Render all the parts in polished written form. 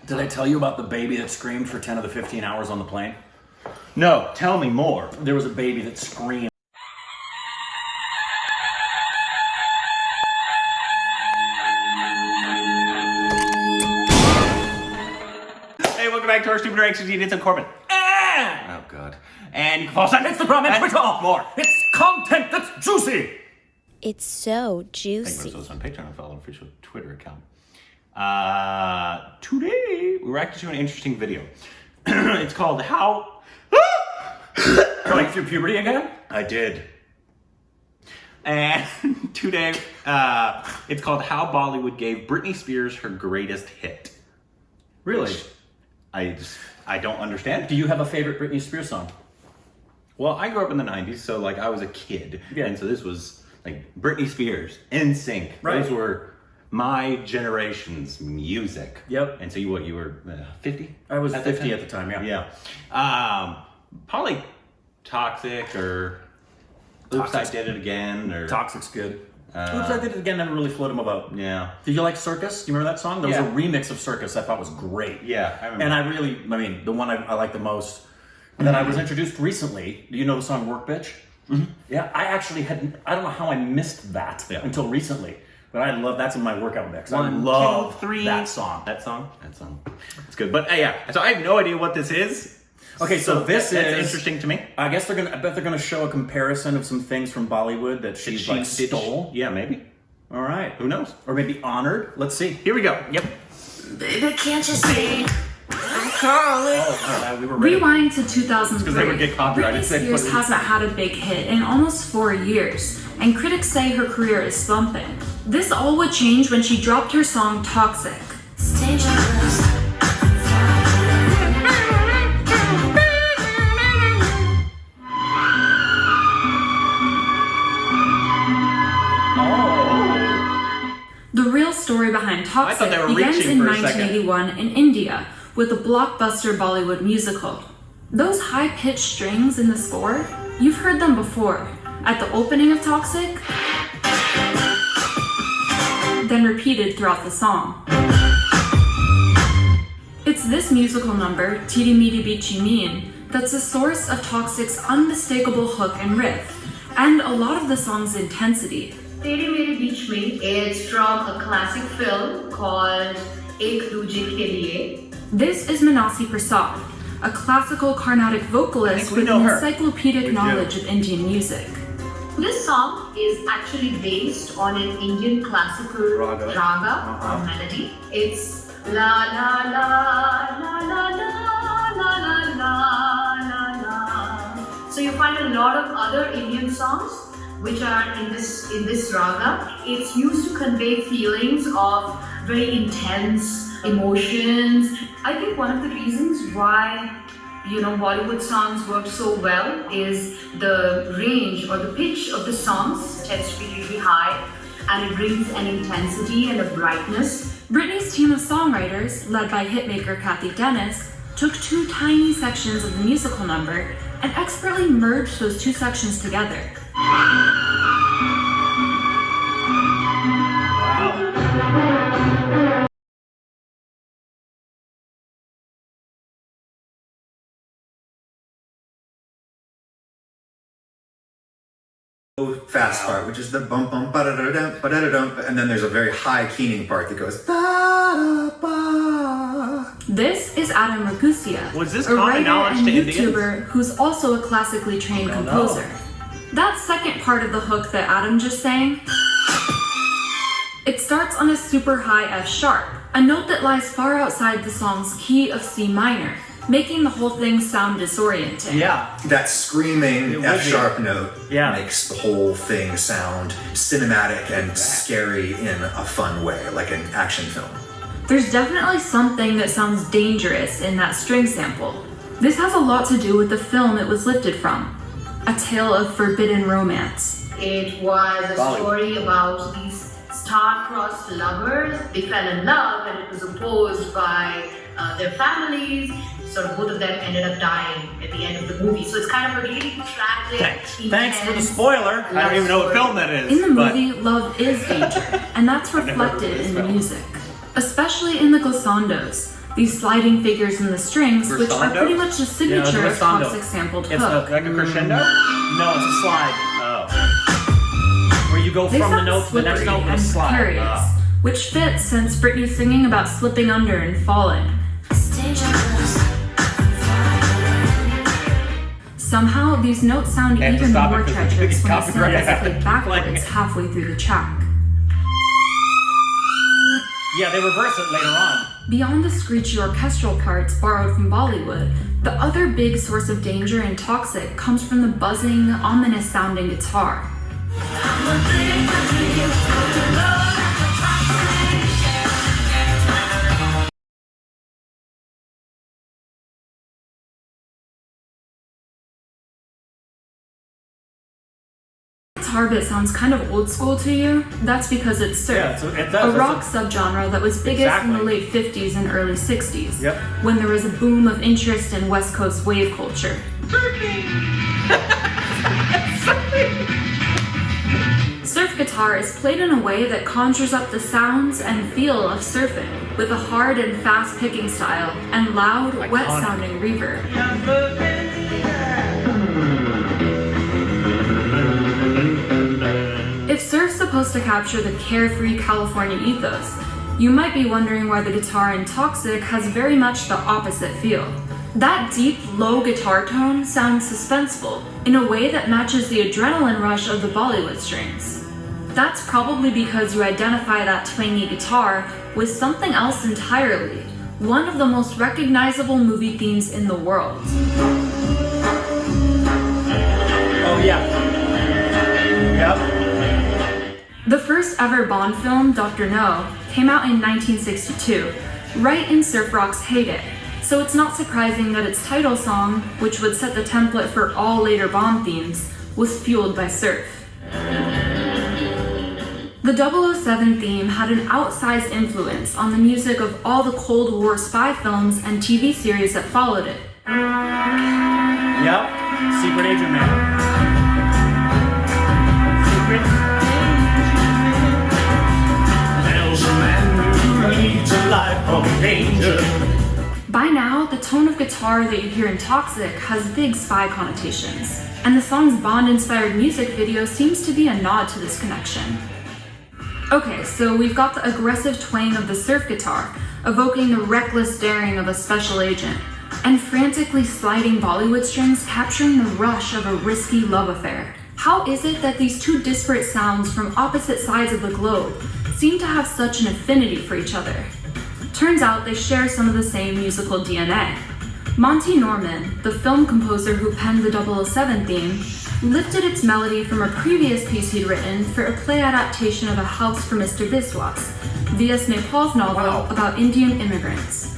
Did I tell you about the baby that screamed for 10 of the 15 hours on the plane? No, tell me more. There was a baby that screamed. Hey, welcome back to our stupid reactions. It's a Corbin. Oh god. And you can follow us on Instagram and Twitter. More. It's content that's juicy. It's so Thank juicy. you for on Patreon and follow our official Twitter account. Today we're actually doing an interesting video. It's called How. Going through puberty again? I did. And today it's called How Bollywood Gave Britney Spears Her Greatest Hit. Really? Which I don't understand. Do you have a favorite Britney Spears song? Well, I grew up in the 90s, so like I was a kid. Yeah. And so this was like Britney Spears, NSYNC. Right. Those were my generation's music. Yep. And so you were 50? I was at that 50 time? at the time, yeah. Yeah. Probably Toxic or Oops, I Did It Again. Or Toxic's good. Oops, I Did It Again never really floated him about. Yeah. Did you like Circus? Do you remember that song? There was Yeah. a remix of Circus I thought was great. Yeah, I remember. And I mean, the one I like the most, that I was introduced recently, do you know the song Work Bitch? Mm-hmm. Yeah, I actually I don't know how I missed that until recently. But I love, that's in my workout mix. I love 2, 3. that song. That song? It's good. But yeah, so I have no idea what this is. Okay, so this that's is interesting to me. I bet they're gonna show a comparison of some things from Bollywood that she stole. Yeah, maybe. All right. Who knows? Or maybe honored. Let's see. Here we go. Yep. Baby, can't you see? I'm calling. We were ready. Rewind to 2003. Because they would get copyrighted. Britney Spears hasn't had a big hit in almost 4 years, and critics say her career is slumping. This all would change when she dropped her song Toxic. The real story behind Toxic begins in 1981 in India with a blockbuster Bollywood musical. Those high-pitched strings in the score, you've heard them before. At the opening of Toxic, then repeated throughout the song. It's this musical number, Tiri Miri Bichi Meen, that's the source of Toxic's unmistakable hook and riff, and a lot of the song's intensity. Teri Mere Beech Mein, it's from a classic film called Ek Duje Ke Liye. This is Manasi Prasad, a classical Carnatic vocalist with encyclopedic knowledge of Indian music. This song is actually based on an Indian classical raga or melody. It's la la la la la la la la la la. So you find a lot of other Indian songs which are in this raga. It's used to convey feelings of very intense emotions. I think one of the reasons why Bollywood songs work so well is the range or the pitch of the songs tends to be really high, and it brings an intensity and a brightness. Britney's team of songwriters, led by hitmaker Kathy Dennis, took 2 tiny sections of the musical number and expertly merged those 2 sections together. Fast part, which is the bum bum ba da da dum ba da da dum, and then there's a very high keening part that goes da da ba. This is Adam Ragusia, Was this a common writer knowledge and to Indians? YouTuber who's also a classically trained composer. That second part of the hook that Adam just sang, it starts on a super high F sharp, a note that lies far outside the song's key of C minor, making the whole thing sound disorienting. Yeah. That screaming F sharp note Yeah. makes the whole thing sound cinematic and scary in a fun way, like an action film. There's definitely something that sounds dangerous in that string sample. This has a lot to do with the film it was lifted from, A Tale of Forbidden Romance. It was a story about these star-crossed lovers. They fell in love and it was opposed by their families. Sort of both of them ended up dying at the end of the movie. So it's kind of a really tragic, Thanks for the spoiler. I don't even know what film that is. In the movie, love is danger, and that's reflected in the music. Especially in the glissandos, these sliding figures in the strings, which are Glissando? pretty much the signature of glissando. Toxic sampled It's hook. Like a crescendo? No, it's a slide. Oh. Where you go They from the sound note to the next slippery note with a and slide. precarious, which fits since Britney's singing about slipping under and falling. Somehow, these notes sound Have to even stop more it 'cause it's treacherous when the copyright. sound is played Playing backwards it. halfway through the track. Yeah, they reverse it later on. Beyond the screechy orchestral parts borrowed from Bollywood, the other big source of danger in Toxic comes from the buzzing, ominous-sounding guitar. Guitar bit sounds kind of old school to you. That's because it's surf, Yeah, so it a does. rock subgenre that was biggest in the Exactly. late 50s and early 60s, Yep. when there was a boom of interest in West Coast wave culture. Surf guitar is played in a way that conjures up the sounds and feel of surfing, with a hard and fast picking style and loud, wet-sounding reverb. If surf's supposed to capture the carefree California ethos, you might be wondering why the guitar in Toxic has very much the opposite feel. That deep, low guitar tone sounds suspenseful in a way that matches the adrenaline rush of the Bollywood strings. That's probably because you identify that twangy guitar with something else entirely, one of the most recognizable movie themes in the world. Oh, yeah. Yep. The first ever Bond film, Dr. No, came out in 1962, right in surf rock's heyday, so it's not surprising that its title song, which would set the template for all later Bond themes, was fueled by surf. The 007 theme had an outsized influence on the music of all the Cold War spy films and TV series that followed it. Yep. Secret Agent Man. Secret There's a man who leads a life of danger. By now, the tone of guitar that you hear in Toxic has big spy connotations, and the song's Bond-inspired music video seems to be a nod to this connection. Okay, so we've got the aggressive twang of the surf guitar, evoking the reckless daring of a special agent, and frantically sliding Bollywood strings capturing the rush of a risky love affair. How is it that these two disparate sounds from opposite sides of the globe seem to have such an affinity for each other? Turns out they share some of the same musical DNA. Monty Norman, the film composer who penned the 007 theme, lifted its melody from a previous piece he'd written for a play adaptation of A House for Mr. Biswas, V.S. Nepal's novel about Indian immigrants.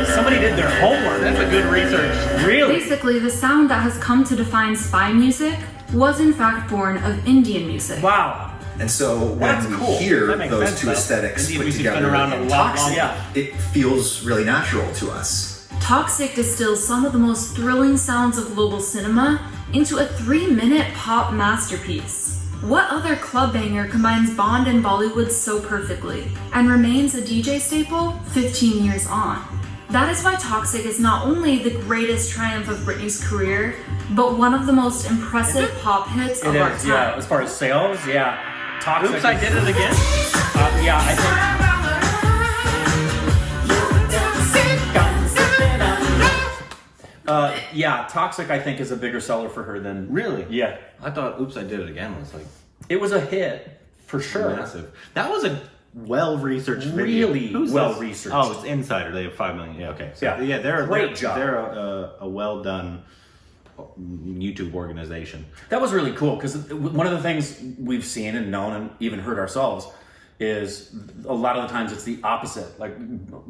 That's a good research. Really? Basically, the sound that has come to define spy music was in fact born of Indian music. Wow. And so when That's we cool. hear That makes those sense, two though. aesthetics Indian put music's been together around a in lot Toxic, longer. it feels really natural to us. Toxic distills some of the most thrilling sounds of global cinema into a 3-minute pop masterpiece. What other club banger combines Bond and Bollywood so perfectly and remains a DJ staple 15 years on? That is why Toxic is not only the greatest triumph of Britney's career, but one of the most impressive pop hits of It our is, time. yeah. As far as sales, yeah. Toxic. Oops, I did it again. Yeah, I think. Yeah, Toxic, I think, is a bigger seller for her than. Really? Yeah. I thought Oops, I Did It Again was like It was a hit, for sure. massive. That was a well-researched video. Really Who's this? well-researched. Oh, it's Insider. They have 5 million. Yeah, okay. So, Yeah. they're Great job. They're a well-done YouTube organization. That was really cool because one of the things we've seen and known and even heard ourselves is a lot of the times it's the opposite. Like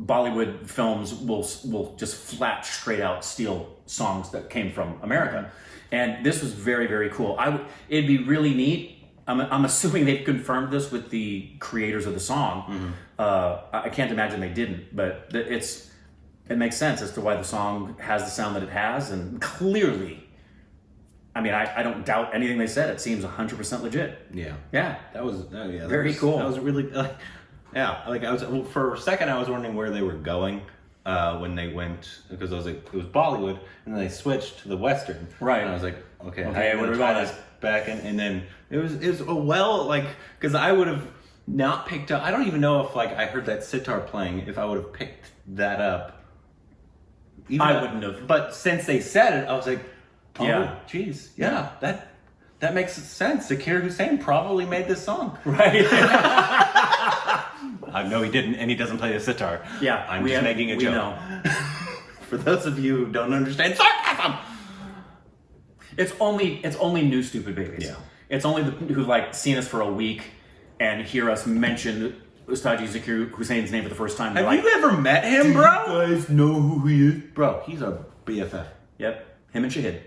Bollywood films will just flat, straight out steal songs that came from America, and this was very, very cool. It'd be really neat. I'm assuming they've confirmed this with the creators of the song. I can't imagine they didn't, but it makes sense as to why the song has the sound that it has, and clearly, I mean, I don't doubt anything they said. It seems 100% legit. Yeah. Yeah. That was Very cool. That was really for a second I was wondering where they were going when they went, because I was like, it was Bollywood, and then they switched to the Western. Right. And I was like, okay, Okay, what we're tie going this back in, and then it was because I would have not picked up. I don't even know if I heard that sitar playing, if I would have picked that up. I wouldn't have. But since they said it, I was like, oh, Yeah. geez, yeah, that makes sense. Zakir Hussain probably made this song. Right. I know he didn't, and he doesn't play the sitar. Yeah, I'm just making a we joke. know. For those of you who don't understand sarcasm, It's only new stupid babies. Yeah. It's only who've seen us for a week and hear us mention Ustaji Zakir Hussein's name for the first time. have you ever met him, bro? guys know who he is? Bro, he's a BFF. Yep. Him and Shahid.